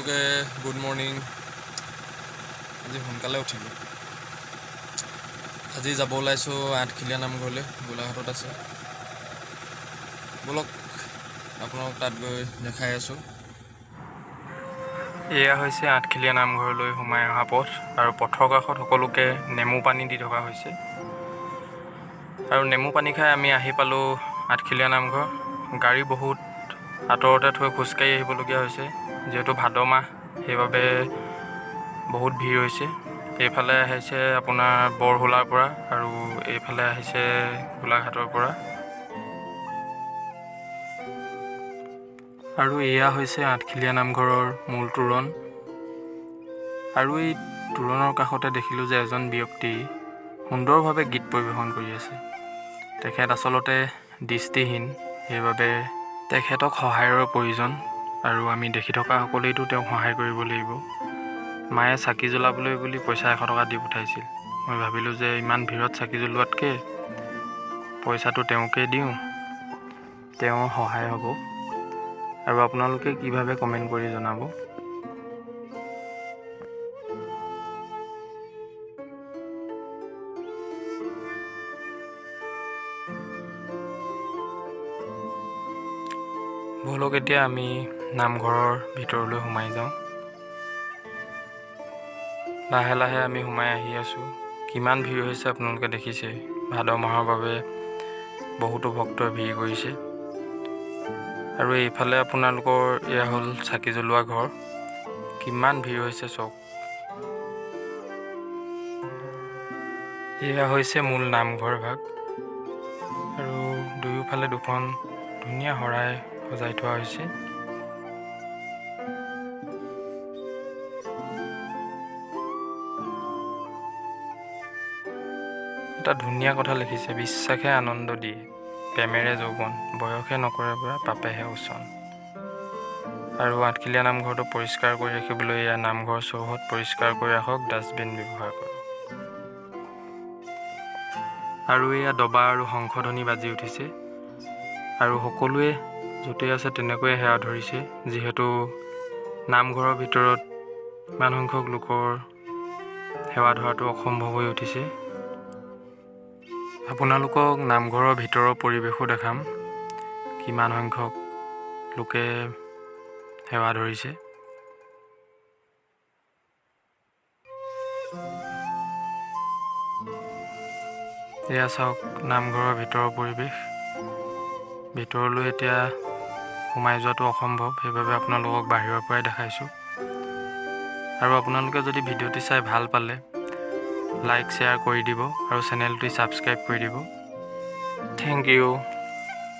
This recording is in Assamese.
সকলোকে গুড মৰ্ণিং। আজি সোনকালে উঠিলোঁ। আজি যাব ওলাইছোঁ আঠখেলীয়া নামঘৰলৈ, গোলাঘাটত আছে। ব'লক আপোনালোক তাত গৈ দেখাই আছোঁ। এয়া হৈছে আঠখেলীয়া নামঘৰলৈ সোমাই অহা পথ, আৰু পথৰ কাষত সকলোকে নেমু পানী দি থকা হৈছে। আৰু নেমু পানী খাই আমি আহি পালোঁ আঠখেলীয়া নামঘৰ। গাড়ী বহুত আঁতৰতে থৈ খোজকাঢ়ি আহিবলগীয়া হৈছে, যিহেতু ভাদ মাহ, সেইবাবে বহুত ভিৰ হৈছে। এইফালে আহিছে আপোনাৰ বৰহোলাৰ পৰা, আৰু এইফালে আহিছে গোলাঘাটৰ পৰা। আৰু এয়া হৈছে আঠখেলীয়া নামঘৰৰ মূল তোৰণ। আৰু এই তোৰণৰ কাষতে দেখিলোঁ যে এজন ব্যক্তি সুন্দৰভাৱে গীত পৰিৱেশন কৰি আছে। তেখেত আচলতে দৃষ্টিহীন, সেইবাবে তেখেতক সহায়ৰ প্ৰয়োজন, আৰু আমি দেখি থকা সকলোৱেতো তেওঁক সহায় কৰিব লাগিব। মায়ে চাকি জ্বলাবলৈ বুলি পইচা 100 টকা দি পঠাইছিল। মই ভাবিলোঁ যে ইমান ভিৰত চাকি জ্বলোৱাতকৈ পইচাটো তেওঁকে দিওঁ, তেওঁৰ সহায় হ'ব। আৰু আপোনালোকে কি ভাবে কমেণ্ট কৰি জনাব। ব'লক এতিয়া আমি নামঘৰৰ ভিতৰলৈ সোমাই যাওঁ। লাহে লাহে আমি সোমাই আহি আছোঁ। কিমান ভিৰ হৈছে আপোনালোকে দেখিছে। ভাদ মাহৰ বাবে বহুতো ভক্তই ভিৰ কৰিছে। আৰু এইফালে আপোনালোকৰ এয়া হ'ল চাকি জ্বলোৱা ঘৰ। কিমান ভিৰ হৈছে চাওক। এয়া হৈছে মূল নামঘৰ ভাগ, আৰু দুয়োফালে দুখন ধুনীয়া শৰাই সজাই থোৱা হৈছে। এটা ধুনীয়া কথা লিখিছে, বিশ্বাসে আনন্দ দিয়ে, প্ৰেমেৰে যৌৱন, বয়সে নকৰে পৰা, পাপেহে ওচন। আৰু আঠখেলীয়া নামঘৰটো পৰিষ্কাৰ কৰি ৰাখিবলৈ এয়া নামঘৰ চৌহদ পৰিষ্কাৰ কৰি ৰাখক, ডাষ্টবিন ব্যৱহাৰ কৰক। আৰু এয়া দবা আৰু শংখধ্বনি বাজি উঠিছে, আৰু সকলোৱে য'তে আছে তেনেকৈয়ে সেৱা ধৰিছে, যিহেতু নামঘৰৰ ভিতৰত ইমান সংখ্যক লোকৰ সেৱা ধৰাটো অসম্ভৱ হৈ উঠিছে। আপোনালোকক নামঘৰৰ ভিতৰৰ পৰিৱেশো দেখাম, কিমান সংখ্যক লোকে সেৱা ধৰিছে। এয়া চাওক নামঘৰৰ ভিতৰৰ পৰিৱেশ। ভিতৰলৈ এতিয়া সোমাই যোৱাটো অসম্ভৱ, সেইবাবে আপোনালোকক বাহিৰৰ পৰাই দেখাইছোঁ। আৰু আপোনালোকে যদি ভিডিঅ'টি চাই ভাল পালে লাইক শ্বেয়াৰ কৰি দিব, আৰু চেনেলটি ছাবস্ক্ৰাইব কৰি দিব। Thank U.